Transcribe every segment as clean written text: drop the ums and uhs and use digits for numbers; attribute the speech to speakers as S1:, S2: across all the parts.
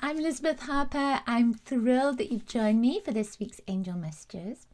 S1: I'm Elizabeth Harper. I'm thrilled that you've joined me for this week's Angel Messages.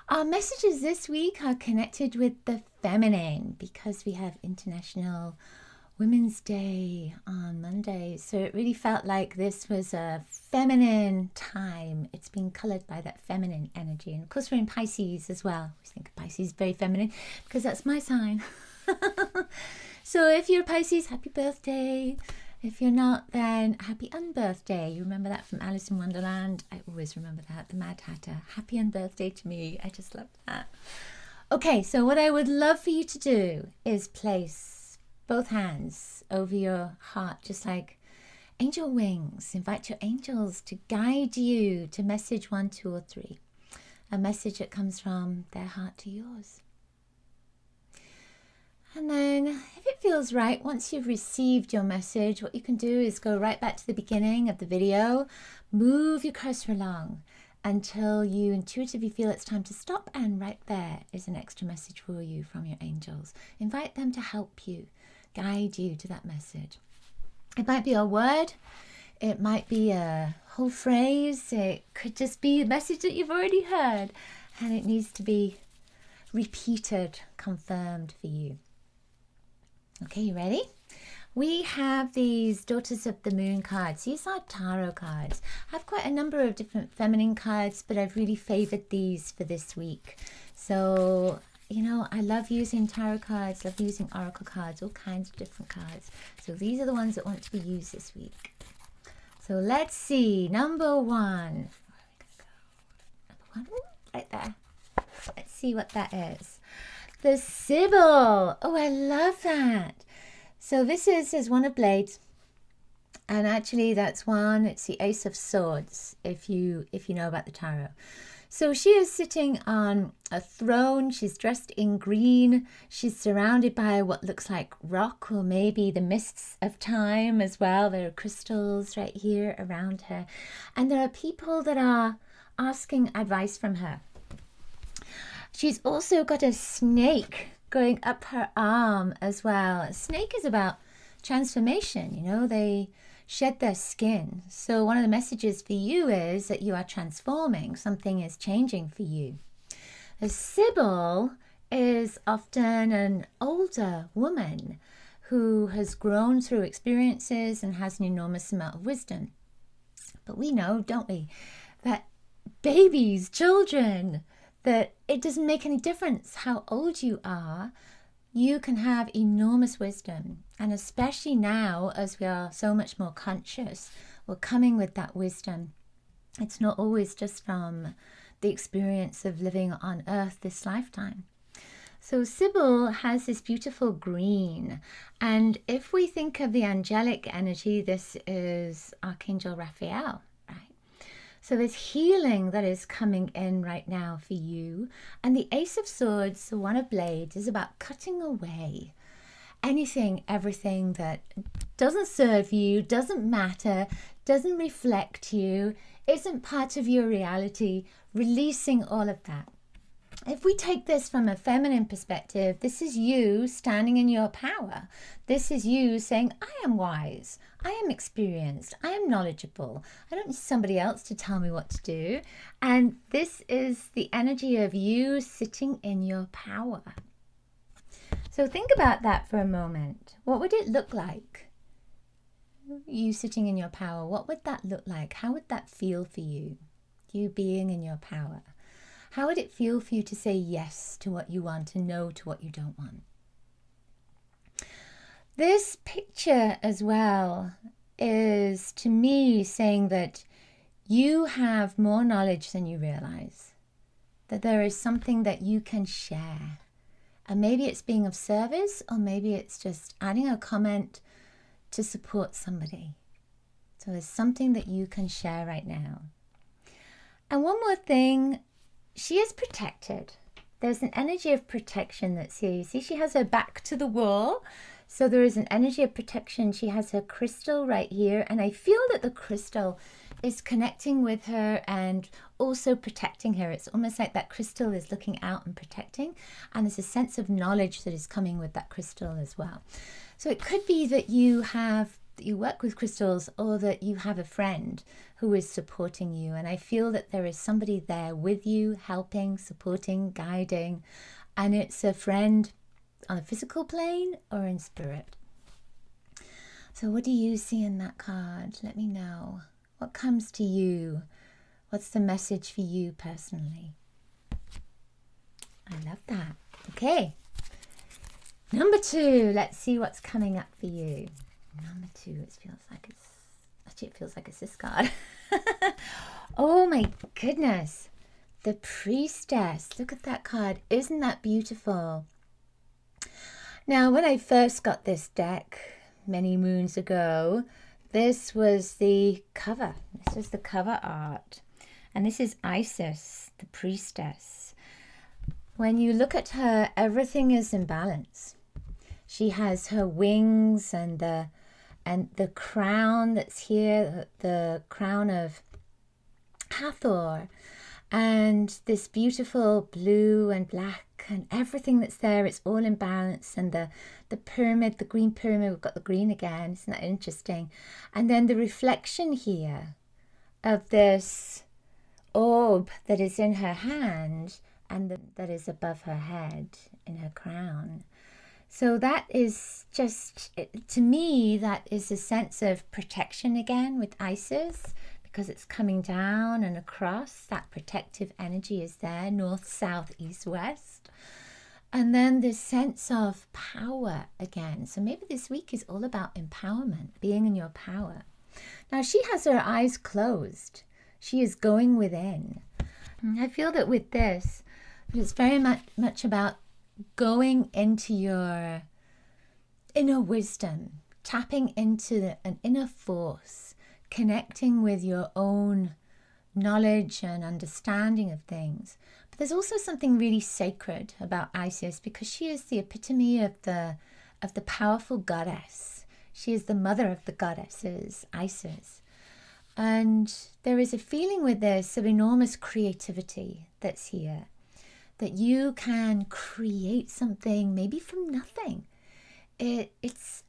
S1: Our messages this week are connected with the feminine because we have International Women's Day on Monday. So it really felt like this was a feminine time. It's been colored by that feminine energy. And of course, we're in Pisces as well. We think of Pisces very feminine because that's my sign. So if you're Pisces, happy birthday. If you're not, then happy unbirthday. You remember that from Alice in Wonderland? I always remember that, the Mad Hatter. Happy unbirthday to me. I just love that. Okay, so what I would love for you to do is place both hands over your heart, just like angel wings. Invite your angels to guide you to message 1, 2, or 3. A message that comes from their heart to yours. And then if it feels right, once you've received your message, what you can do is go right back to the beginning of the video, move your cursor along until you intuitively feel it's time to stop, and right there is an extra message for you from your angels. Invite them to help you, guide you to that message. It might be a word, it might be a whole phrase, it could just be a message that you've already heard and it needs to be repeated, confirmed for you. Okay, you ready? We have these Daughters of the Moon cards. These are tarot cards. I have quite a number of different feminine cards, but I've really favored these for this week. So, you know, I love using tarot cards, love using oracle cards, all kinds of different cards. So these are the ones that want to be used this week. So let's see. Number 1. Where are we going to go? Number 1, right there. Let's see what that is. The Sibyl. Oh, I love that. So this is One of Blades. And actually that's one. It's the Ace of Swords, if you know about the tarot. So she is sitting on a throne. She's dressed in green. She's surrounded by what looks like rock, or maybe the mists of time as well. There are crystals right here around her. And there are people that are asking advice from her. She's also got a snake going up her arm as well. A snake is about transformation, you know, they shed their skin. So one of the messages for you is that you are transforming, something is changing for you. A Sibyl is often an older woman who has grown through experiences and has an enormous amount of wisdom. But we know, don't we, that babies, children, that it doesn't make any difference how old you are, you can have enormous wisdom. And especially now, as we are so much more conscious, we're coming with that wisdom. It's not always just from the experience of living on earth this lifetime. So Sibyl has this beautiful green. And if we think of the angelic energy, this is Archangel Raphael. So there's healing that is coming in right now for you. And the Ace of Swords, the One of Blades, is about cutting away anything, everything that doesn't serve you, doesn't matter, doesn't reflect you, isn't part of your reality, releasing all of that. If we take this from a feminine perspective, this is you standing in your power. This is you saying, I am wise, I am experienced, I am knowledgeable. I don't need somebody else to tell me what to do. And this is the energy of you sitting in your power. So think about that for a moment. What would it look like? You sitting in your power, what would that look like? How would that feel for you? You being in your power. How would it feel for you to say yes to what you want and no to what you don't want? This picture as well is, to me, saying that you have more knowledge than you realize, that there is something that you can share. And maybe it's being of service, or maybe it's just adding a comment to support somebody. So there's something that you can share right now. And one more thing, she is protected. There's an energy of protection that's here. You see, she has her back to the wall. So there is an energy of protection. She has her crystal right here. And I feel that the crystal is connecting with her and also protecting her. It's almost like that crystal is looking out and protecting. And there's a sense of knowledge that is coming with that crystal as well. So it could be that you have that you work with crystals or that you have a friend who is supporting you. And I feel that there is somebody there with you, helping, supporting, guiding. And it's a friend on a physical plane or in spirit. So what do you see in that card? Let me know. What comes to you? What's the message for you personally? I love that. Okay. Number 2. Let's see what's coming up for you. Number 2. It feels like it's this card. Oh my goodness. The Priestess. Look at that card. Isn't that beautiful? Now, when I first got this deck many moons ago, this was the cover. This was the cover art. And this is Isis, the Priestess. When you look at her, everything is in balance. She has her wings and the crown that's here, the crown of Hathor, and this beautiful blue and black, and everything that's there is all in balance. And the pyramid, the green pyramid, we've got the green again. Isn't that interesting? And then the reflection here of this orb that is in her hand and that is above her head in her crown. So that is just, to me, that is a sense of protection again with Isis, because it's coming down and across. That protective energy is there, north, south, east, west. And then this sense of power again. So maybe this week is all about empowerment, being in your power. Now she has her eyes closed. She is going within. I feel that with this, it's very much about going into your inner wisdom, tapping into an inner force, connecting with your own knowledge and understanding of things. But there's also something really sacred about Isis, because she is the epitome of the powerful goddess. She is the mother of the goddesses, Isis. And there is a feeling with this of enormous creativity that's here, that you can create something maybe from nothing. And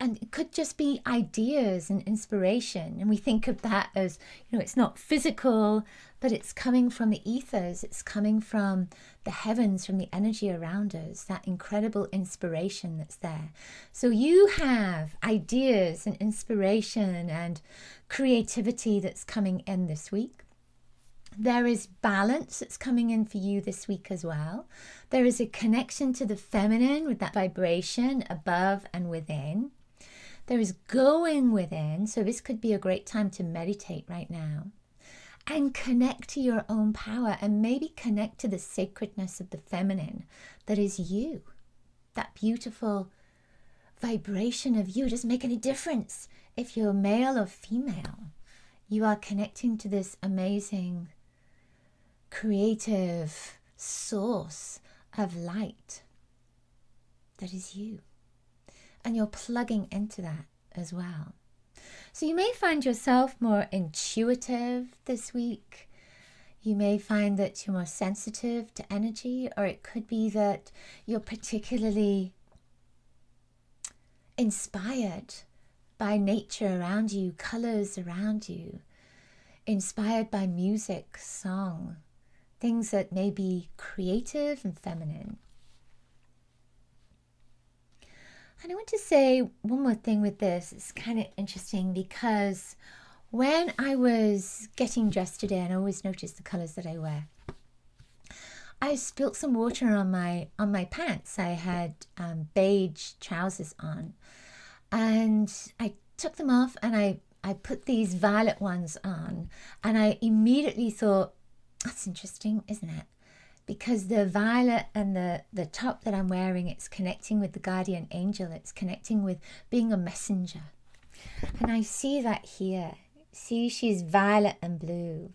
S1: it could just be ideas and inspiration. And we think of that as, it's not physical, but it's coming from the ethers. It's coming from the heavens, from the energy around us, that incredible inspiration that's there. So you have ideas and inspiration and creativity that's coming in this week. There is balance that's coming in for you this week as well. There is a connection to the feminine with that vibration above and within. There is going within. So this could be a great time to meditate right now and connect to your own power, and maybe connect to the sacredness of the feminine that is you. That beautiful vibration of you. It doesn't make any difference if you're male or female. You are connecting to this amazing creative source of light that is you, and you're plugging into that as well. So you may find yourself more intuitive this week. You may find that you're more sensitive to energy, or it could be that you're particularly inspired by nature around you, colors around you, inspired by music, song, things that may be creative and feminine. And I want to say one more thing with this. It's kind of interesting, because when I was getting dressed today, and I always notice the colors that I wear, I spilt some water on my pants. I had beige trousers on, and I took them off, and I put these violet ones on, and I immediately thought, that's interesting, isn't it? Because the violet and the top that I'm wearing, it's connecting with the guardian angel. It's connecting with being a messenger. And I see that here. See, she's violet and blue,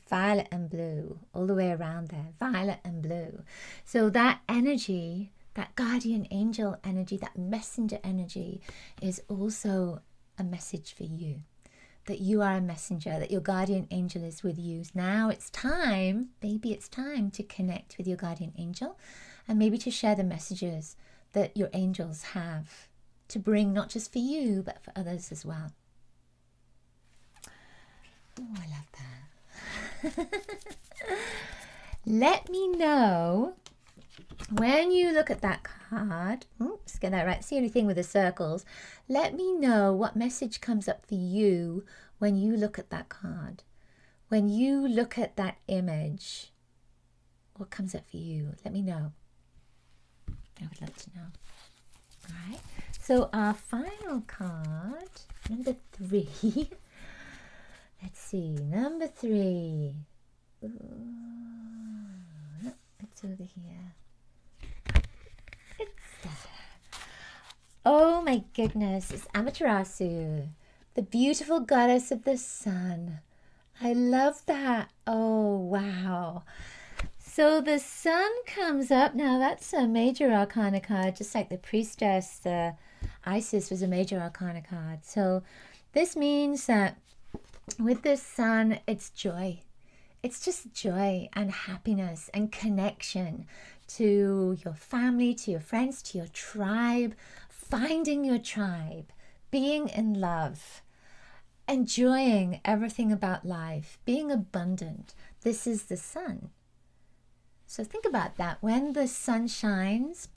S1: all the way around there, violet and blue. So that energy, that guardian angel energy, that messenger energy, is also a message for you. That you are a messenger, that your guardian angel is with you. Now it's time, maybe it's time to connect with your guardian angel, and maybe to share the messages that your angels have to bring, not just for you, but for others as well. Let me know when you look at that card. Let's get that right. See anything with the circles. Let me know what message comes up for you when you look at that card. When you look at that image, what comes up for you? Let me know. I would love to know. All right. So our final card, number 3. Let's see, number 3. It's over here. It's there. Oh my goodness, it's Amaterasu, the beautiful goddess of the sun. I love that. Oh, wow. So the sun comes up. Now that's a major arcana card, just like the priestess, the Isis was a major arcana card. So this means that with the sun, it's joy. It's just joy and happiness and connection to your family, to your friends, to your tribe, finding your tribe, being in love, enjoying everything about life, being abundant. This is the sun. So think about that. When the sun shines,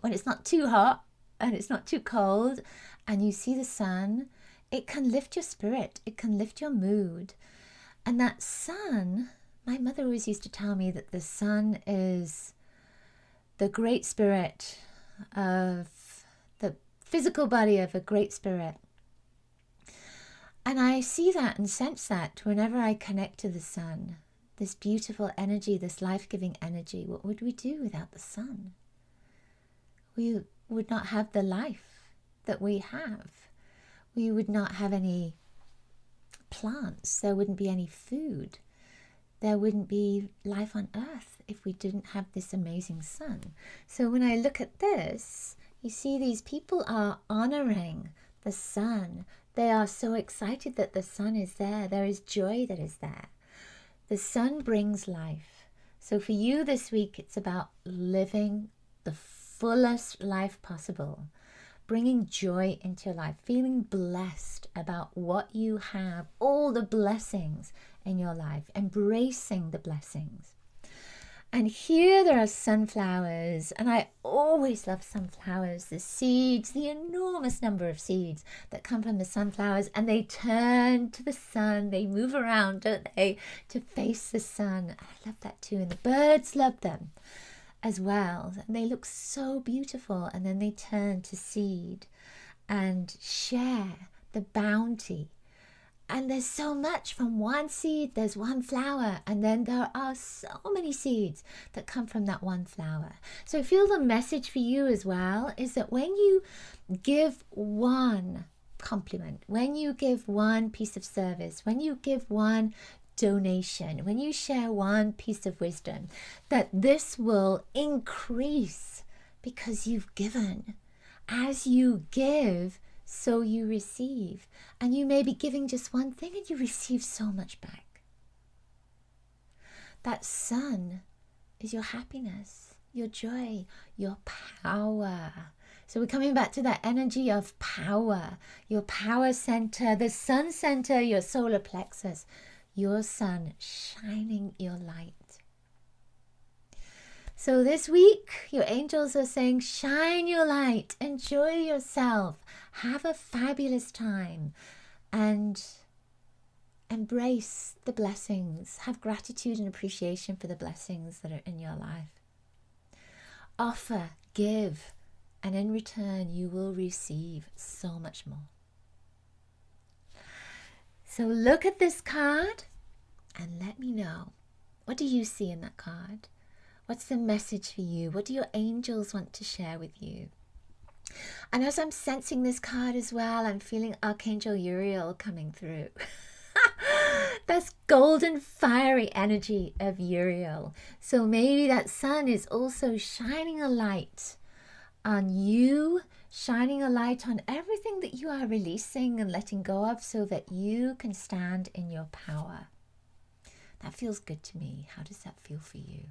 S1: when it's not too hot and it's not too cold, and you see the sun, it can lift your spirit. It can lift your mood. And that sun, my mother always used to tell me that the sun is the great spirit of the physical body of a great spirit. And I see that and sense that whenever I connect to the sun, this beautiful energy, this life-giving energy. What would we do without the sun? We would not have the life that we have. We would not have any plants. There wouldn't be any food. There wouldn't be life on earth if we didn't have this amazing sun. So when I look at this, you see these people are honoring the sun. They are so excited that the sun is there. There is joy that is there. The sun brings life. So for you this week, it's about living the fullest life possible, bringing joy into your life, feeling blessed about what you have, all the blessings in your life, embracing the blessings. And here there are sunflowers, and I always love sunflowers, the seeds, the enormous number of seeds that come from the sunflowers, and they turn to the sun, they move around, don't they, to face the sun. I love that too, and the birds love them as well. And they look so beautiful, and then they turn to seed and share the bounty. And there's so much from one seed, there's one flower, and then there are so many seeds that come from that one flower. So I feel the message for you as well is that when you give one compliment, when you give one piece of service, when you give one donation, when you share one piece of wisdom, that this will increase because you've given. As you give, so you receive. And you may be giving just one thing and you receive so much back. That sun is your happiness, your joy, your power. So we're coming back to that energy of power, your power center, the sun center, your solar plexus, your sun shining your light. So this week, your angels are saying, shine your light, enjoy yourself, have a fabulous time, and embrace the blessings. Have gratitude and appreciation for the blessings that are in your life. Offer, give, and in return, you will receive so much more. So look at this card and let me know. What do you see in that card? What's the message for you? What do your angels want to share with you? And as I'm sensing this card as well, I'm feeling Archangel Uriel coming through. That's golden fiery energy of Uriel. So maybe that sun is also shining a light on you, shining a light on everything that you are releasing and letting go of so that you can stand in your power. That feels good to me. How does that feel for you?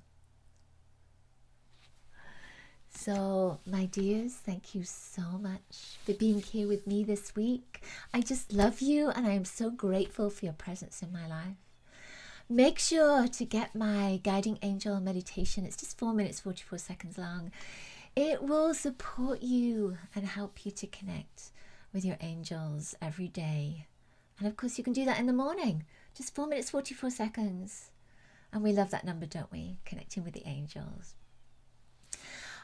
S1: So, my dears, thank you so much for being here with me this week. I just love you and I am so grateful for your presence in my life. Make sure to get my guiding angel meditation. It's just 4 minutes 44 seconds long. It will support you and help you to connect with your angels every day. And of course you can do that in the morning, just 4 minutes 44 seconds. And we love that number, don't we? Connecting with the angels.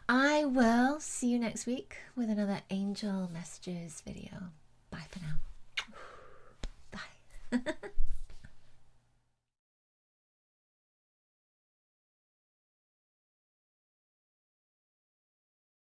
S1: I will see you next week with another Angel Messages video. Bye for now.